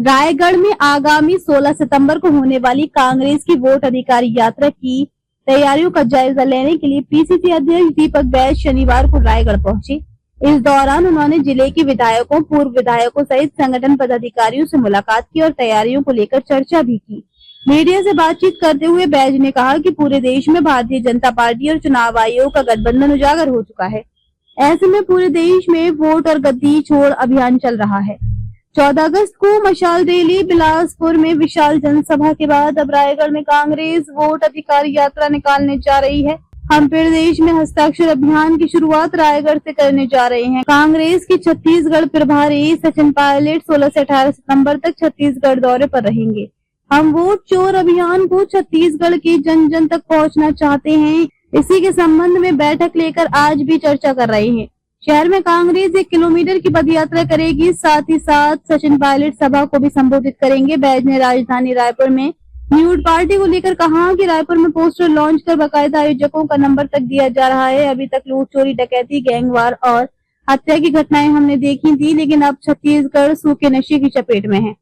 रायगढ़ में आगामी 16 सितंबर को होने वाली कांग्रेस की वोट अधिकारी यात्रा की तैयारियों का जायजा लेने के लिए पीसीसी अध्यक्ष दीपक बैज शनिवार को रायगढ़ पहुंचे। इस दौरान उन्होंने जिले के विधायकों, पूर्व विधायकों सहित संगठन पदाधिकारियों से मुलाकात की और तैयारियों को लेकर चर्चा भी की। मीडिया से बातचीत करते हुए बैज ने कहा कि पूरे देश में भारतीय जनता पार्टी और चुनाव आयोग का गठबंधन उजागर हो चुका है। ऐसे में पूरे देश में वोट और गद्दी छोड़ अभियान चल रहा है। 14 अगस्त को मशाल रैली, बिलासपुर में विशाल जनसभा के बाद अब रायगढ़ में कांग्रेस वोट अधिकारी यात्रा निकालने जा रही है। हम प्रदेश में हस्ताक्षर अभियान की शुरुआत रायगढ़ से करने जा रहे हैं। कांग्रेस के छत्तीसगढ़ प्रभारी सचिन पायलट 16 से 18 सितंबर तक छत्तीसगढ़ दौरे पर रहेंगे। हम वोट चोर अभियान को छत्तीसगढ़ की जन जन तक पहुंचना चाहते हैं। इसी के संबंध में बैठक लेकर आज भी चर्चा कर रहे हैं। शहर में कांग्रेस 1 किलोमीटर की पदयात्रा करेगी। साथ ही साथ सचिन पायलट सभा को भी संबोधित करेंगे। बैज ने राजधानी रायपुर में न्यूड पार्टी को लेकर कहा कि रायपुर में पोस्टर लॉन्च कर बाकायदा आयोजकों का नंबर तक दिया जा रहा है। अभी तक लूट, चोरी, डकैती, गैंगवार और हत्या की घटनाएं हमने देखी थी, लेकिन अब छत्तीसगढ़ सूखे नशे की चपेट में है।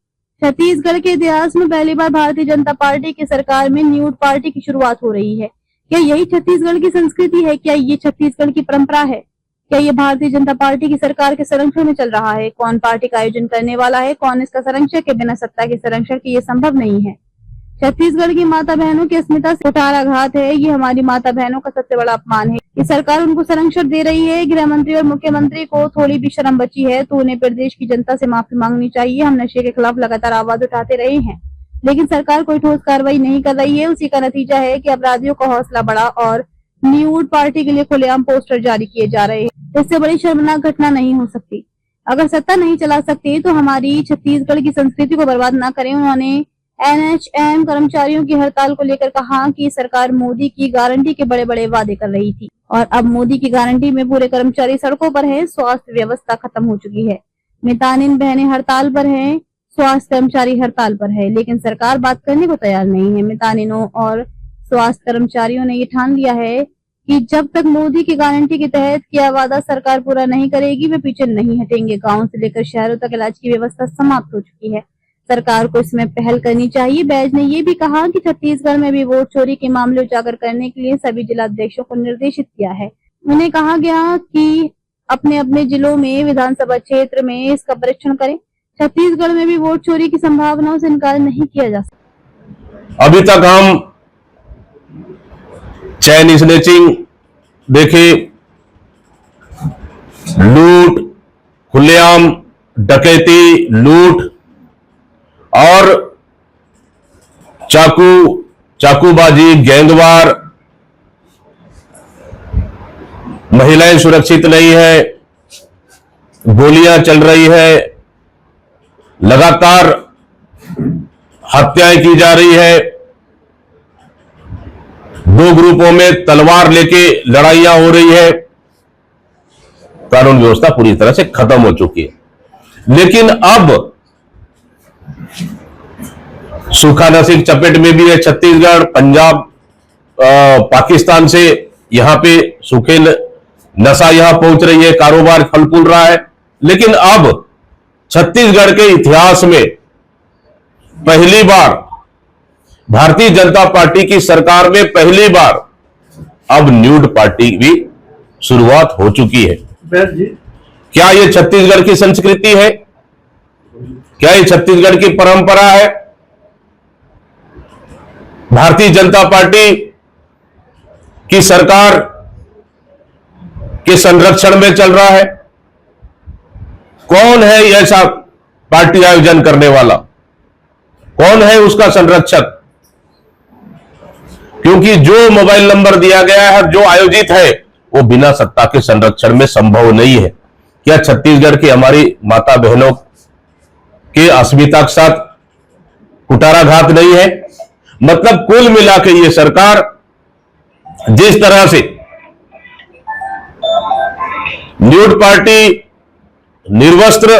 छत्तीसगढ़ के इतिहास में पहली बार भारतीय जनता पार्टी की सरकार में न्यूड पार्टी की शुरुआत हो रही है। क्या यही छत्तीसगढ़ की संस्कृति है? क्या ये छत्तीसगढ़ की परंपरा है? क्या ये भारतीय जनता पार्टी की सरकार के संरक्षण में चल रहा है? कौन पार्टी का आयोजन करने वाला है? कौन इसका संरक्षक है? बिना सत्ता के संरक्षण के ये संभव नहीं है। छत्तीसगढ़ की माता बहनों की अस्मिता से कुठाराघात है। ये हमारी माता बहनों का सबसे बड़ा अपमान है। ये सरकार उनको संरक्षण दे रही है। गृह मंत्री और मुख्यमंत्री को थोड़ी भी शर्म बची है तो उन्हें प्रदेश की जनता से माफी मांगनी चाहिए। हम नशे के खिलाफ लगातार आवाज उठाते रहे हैं, लेकिन सरकार कोई ठोस कार्रवाई नहीं कर रही है। उसी का नतीजा है कि अपराधियों का हौसला बढ़ा और न्यूड पार्टी के लिए खुलेआम पोस्टर जारी किए जा रहे हैं। इससे बड़ी शर्मनाक घटना नहीं हो सकती। अगर सत्ता नहीं चला सकते तो हमारी छत्तीसगढ़ की संस्कृति को बर्बाद न करें। उन्होंने एनएचएम कर्मचारियों की हड़ताल को लेकर कहा कि सरकार मोदी की गारंटी के बड़े बड़े वादे कर रही थी और अब मोदी की गारंटी में पूरे कर्मचारी सड़कों पर हैं। स्वास्थ्य व्यवस्था खत्म हो चुकी है। मितानिन बहनें हड़ताल पर हैं, स्वास्थ्य कर्मचारी हड़ताल पर है, लेकिन सरकार बात करने को तैयार नहीं है। मितानिनों और स्वास्थ्य कर्मचारियों ने ये ठान लिया है कि जब तक मोदी की गारंटी के तहत किया वादा सरकार पूरा नहीं करेगी, वे पीछे नहीं हटेंगे। गांव से लेकर शहरों तक इलाज की व्यवस्था समाप्त हो चुकी है। सरकार को इसमें पहल करनी चाहिए। बैज ने ये भी कहा कि छत्तीसगढ़ में भी वोट चोरी के मामले उजागर करने के लिए सभी जिलाध्यक्षों को निर्देशित किया है। उन्हें कहा गया कि अपने अपने जिलों में विधानसभा क्षेत्र में इसका परीक्षण करें। छत्तीसगढ़ में भी वोट चोरी की संभावनाओं से इनकार नहीं किया जा सकता। अभी तक हम चैन स्नैचिंग देखे, लूट, खुलेआम डकैती, लूट और चाकूबाजी, गैंगवार, महिलाएं सुरक्षित नहीं है, गोलियां चल रही है, लगातार हत्याएं की जा रही है, 2 ग्रुपों में तलवार लेके लड़ाइयां हो रही है। कानून व्यवस्था पूरी तरह से खत्म हो चुकी है। लेकिन अब सूखा नशे की चपेट में भी है छत्तीसगढ़। पंजाब, पाकिस्तान से यहां पे सूखे नशा यहां पहुंच रही है, कारोबार फल फूल रहा है। लेकिन अब छत्तीसगढ़ के इतिहास में पहली बार भारतीय जनता पार्टी की सरकार में पहली बार अब न्यूड पार्टी भी शुरुआत हो चुकी है। क्या ये छत्तीसगढ़ की संस्कृति है? क्या ये छत्तीसगढ़ की परंपरा है? भारतीय जनता पार्टी की सरकार के संरक्षण में चल रहा है। कौन है ऐसा पार्टी आयोजन करने वाला? कौन है उसका संरक्षक? क्योंकि जो मोबाइल नंबर दिया गया है, जो आयोजित है, वो बिना सत्ता के संरक्षण में संभव नहीं है। क्या छत्तीसगढ़ की हमारी माता बहनों के अस्मिता के साथ कुठाराघात नहीं है? मतलब कुल मिला के ये सरकार जिस तरह से न्यूड पार्टी, निर्वस्त्र,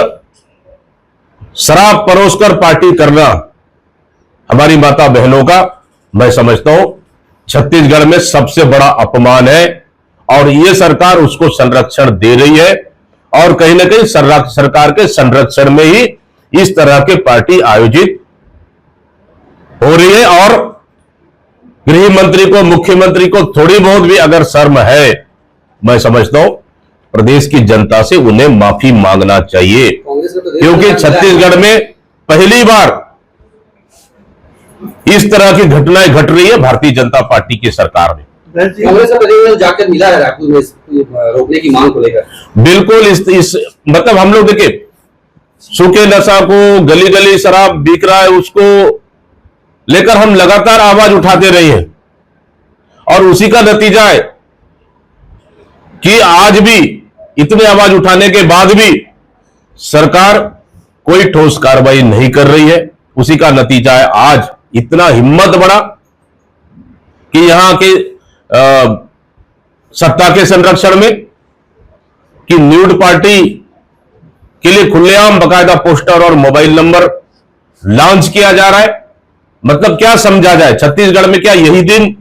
शराब परोसकर पार्टी करना हमारी माता बहनों का, मैं समझता हूं छत्तीसगढ़ में सबसे बड़ा अपमान है और ये सरकार उसको संरक्षण दे रही है और कहीं ना कहीं सरकार के संरक्षण में ही इस तरह के पार्टी आयोजित हो रही है। और गृह मंत्री को, मुख्यमंत्री को थोड़ी बहुत भी अगर शर्म है, मैं समझता हूं प्रदेश की जनता से उन्हें माफी मांगना चाहिए, क्योंकि छत्तीसगढ़ में पहली बार इस तरह की घटनाएं घट रही है भारतीय जनता पार्टी की सरकार में। कांग्रेस का प्रतिनिधि जाकर मिला है रायपुर में रोकने की मांग को लेकर। बिल्कुल इस मतलब हम लोग देखिए, सूखे नशा को, गली गली शराब बिक रहा है, उसको लेकर हम लगातार आवाज उठाते रहे हैं, और उसी का नतीजा है कि आज भी इतने आवाज उठाने के बाद भी सरकार कोई ठोस कार्रवाई नहीं कर रही है। उसी का नतीजा है आज इतना हिम्मत बढ़ा कि यहां के सत्ता के संरक्षण में कि न्यूड पार्टी के लिए खुलेआम बकायदा पोस्टर और मोबाइल नंबर लॉन्च किया जा रहा है। मतलब क्या समझा जाए, छत्तीसगढ़ में क्या यही दिन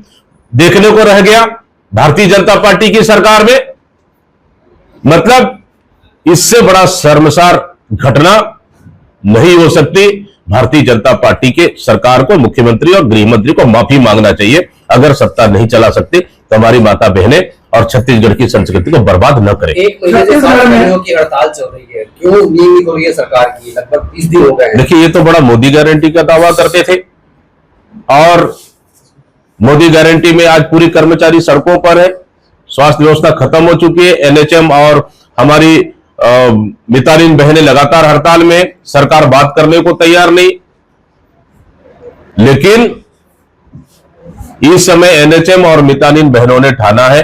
देखने को रह गया भारतीय जनता पार्टी की सरकार में? मतलब इससे बड़ा शर्मसार घटना नहीं हो सकती। भारतीय जनता पार्टी के सरकार को, मुख्यमंत्री और गृह मंत्री को माफी मांगना चाहिए। अगर सत्ता नहीं चला सकते तो हमारी माता बहनें और छत्तीसगढ़ की संस्कृति को बर्बाद न करें। एक महीने से 7 महीनों की हड़ताल चल रही है, क्यों नहीं हो रही है सरकार की? लगभग 30 दिन हो गए हैं। देखिए, ये तो बड़ा मोदी गारंटी का दावा करते थे, और मोदी गारंटी में आज पूरी कर्मचारी सड़कों पर है, स्वास्थ्य व्यवस्था खत्म हो चुकी है, एनएचएम और हमारी मितानिन बहनें लगातार हड़ताल में, सरकार बात करने को तैयार नहीं। लेकिन इस समय एनएचएम और मितानिन बहनों ने ठाना है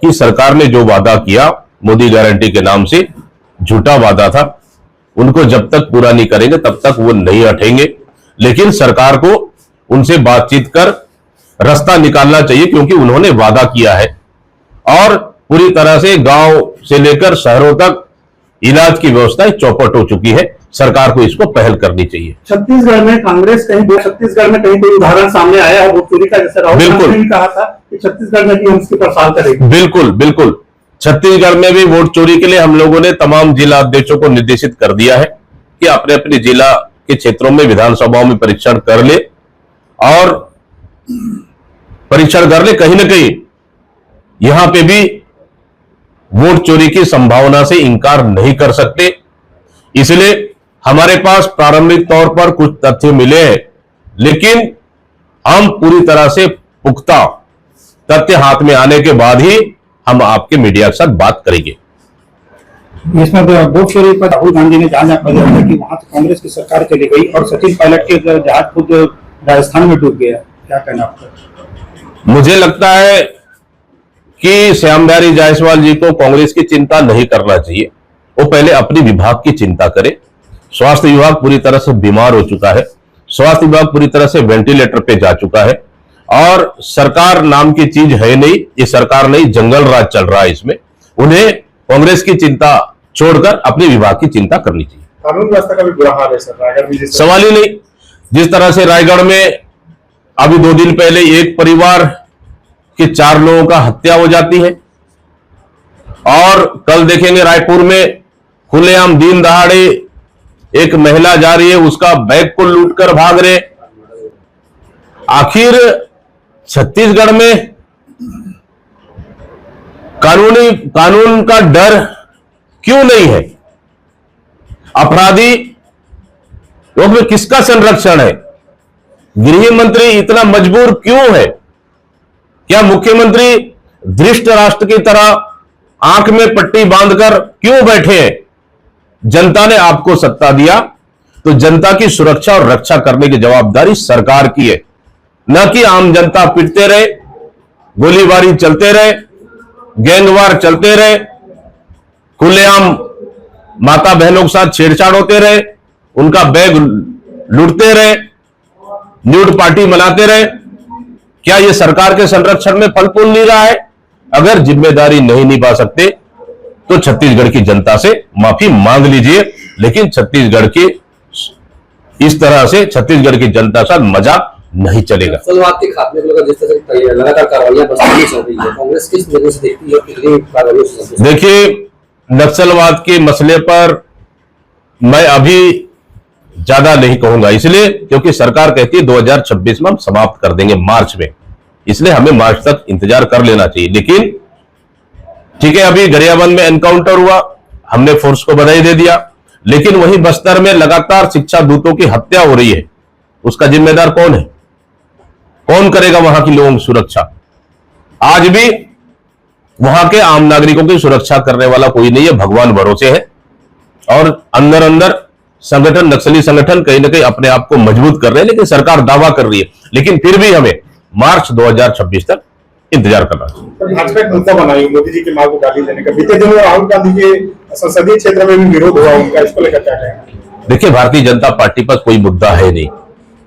कि सरकार ने जो वादा किया मोदी गारंटी के नाम से, झूठा वादा था, उनको जब तक पूरा नहीं करेंगे तब तक वो नहीं हटेंगे। लेकिन सरकार को उनसे बातचीत कर रास्ता निकालना चाहिए, क्योंकि उन्होंने वादा किया है और पूरी तरह से गांव से लेकर शहरों तक इलाज की व्यवस्था चौपट हो चुकी है। सरकार को इसको पहल करनी चाहिए। छत्तीसगढ़ में कांग्रेस छत्तीसगढ़ में कहीं कोई उदाहरण सामने आया है वोट चोरी का, जैसे राहुल गांधी ने भी कहा था कि छत्तीसगढ़ में भी हम उसके प्रसार करेंगे। बिल्कुल बिल्कुल, छत्तीसगढ़ में भी वोट चोरी के लिए हम लोगों ने तमाम जिला अध्यक्षों को निर्देशित कर दिया है कि अपने अपने जिला के क्षेत्रों में विधानसभाओं में परीक्षण कर ले, और परीक्षण कर ले। कहीं ना कहीं यहां पे भी वोट चोरी की संभावना से इंकार नहीं कर सकते। इसलिए हमारे पास प्रारंभिक तौर पर कुछ तथ्य मिले हैं, लेकिन हम पूरी तरह से पुख्ता तथ्य हाथ में आने के बाद ही हम आपके मीडिया के साथ बात करेंगे। इसमें वोट चोरी पर राहुल गांधी ने जहां जहां कि वहां से कांग्रेस की सरकार चली गई और सचिन पायलट के जहाज खुद राजस्थान में डूब गया। क्या कहना आपका? मुझे लगता है कि श्याम बिहारी जायसवाल जी को कांग्रेस की चिंता नहीं करना चाहिए। वो पहले अपनी विभाग की चिंता करे। स्वास्थ्य विभाग पूरी तरह से बीमार हो चुका है, स्वास्थ्य विभाग पूरी तरह से वेंटिलेटर पे जा चुका है, और सरकार नाम की चीज है नहीं, ये सरकार नहीं, जंगल राज चल रहा है इसमें। उन्हें कांग्रेस की चिंता छोड़कर अपने विभाग की चिंता करनी चाहिए। कानून व्यवस्था का भी बुरा हाल है सर, रायगढ़ में सवाल ही नहीं। जिस तरह से रायगढ़ में अभी 2 दिन पहले एक परिवार के 4 लोगों का हत्या हो जाती है, और कल देखेंगे रायपुर में खुलेआम दिन दहाड़े एक महिला जा रही है, उसका बैग को लूटकर भाग रहे। आखिर छत्तीसगढ़ में कानून का डर क्यों नहीं है? अपराधी लोग में किसका संरक्षण है? गृह मंत्री इतना मजबूर क्यों है? क्या मुख्यमंत्री धृष्ट राष्ट्र की तरह आंख में पट्टी बांधकर क्यों बैठे हैं? जनता ने आपको सत्ता दिया तो जनता की सुरक्षा और रक्षा करने की जवाबदारी सरकार की है, न कि आम जनता पिटते रहे, गोलीबारी चलते रहे, गैंगवार चलते रहे, खुलेआम माता बहनों के साथ छेड़छाड़ होते रहे, उनका बैग लूटते रहे, न्यूड पार्टी मनाते रहे। क्या यह सरकार के संरक्षण में फल फूल नहीं रहा है? अगर जिम्मेदारी नहीं निभा सकते तो छत्तीसगढ़ की जनता से माफी मांग लीजिए, लेकिन छत्तीसगढ़ की इस तरह से छत्तीसगढ़ की जनता के साथ मजाक नहीं चलेगा। नक्सलवाद के खात्मे को लेकर जिस तरह से लगातार कार्रवाइयां बस्ती में चल रही है, कांग्रेस किस नजर से देखती है? कितनी कार्रवाइयों से संतुष्ट? देखिए, नक्सलवाद के मसले पर मैं अभी ज्यादा नहीं कहूंगा, इसलिए क्योंकि सरकार कहती है 2026 में हम समाप्त कर देंगे मार्च में, इसलिए हमें मार्च तक इंतजार कर लेना चाहिए। लेकिन ठीक है, अभी गरियाबंद में एनकाउंटर हुआ, हमने फोर्स को बधाई दे दिया, लेकिन वहीं बस्तर में लगातार शिक्षा दूतों की हत्या हो रही है, उसका जिम्मेदार कौन है? कौन करेगा वहां की लोगों की सुरक्षा? आज भी वहां के आम नागरिकों की सुरक्षा करने वाला कोई नहीं है, भगवान भरोसे है। और अंदर अंदर संगठन, नक्सली संगठन कहीं ना कहीं अपने आप को मजबूत कर रहे हैं, लेकिन सरकार दावा कर रही है। लेकिन फिर भी हमें मार्च 2026 तक इंतजार करना चाहिए। भाजपा एक मुद्दा बनाई मोदी जी की मां को गाली देने का, बीते दिनों राहुल गांधी के संसदीय क्षेत्र में भी विरोध हुआ उनका, इसको लेकर क्या कहेंगे? देखिए, भारतीय जनता पार्टी पर कोई मुद्दा है नहीं।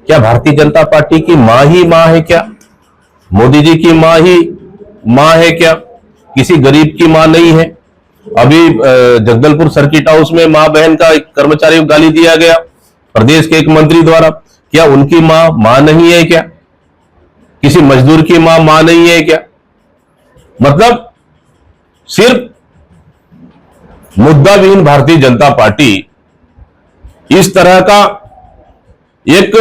क्या भारतीय जनता पार्टी की मां ही मां है क्या? मोदी जी की मां ही मां है क्या? किसी गरीब की मां नहीं है। अभी जगदलपुर सर्किट हाउस में मां बहन का एक कर्मचारी को गाली दिया गया प्रदेश के एक मंत्री द्वारा। क्या उनकी मां नहीं है क्या? किसी मजदूर की मां नहीं है क्या? मतलब सिर्फ मुद्दा विहीन भारतीय जनता पार्टी इस तरह का एक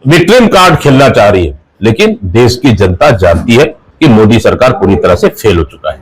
विक्टिम कार्ड खेलना चाह रही है, लेकिन देश की जनता जानती है कि मोदी सरकार पूरी तरह से फेल हो चुका है।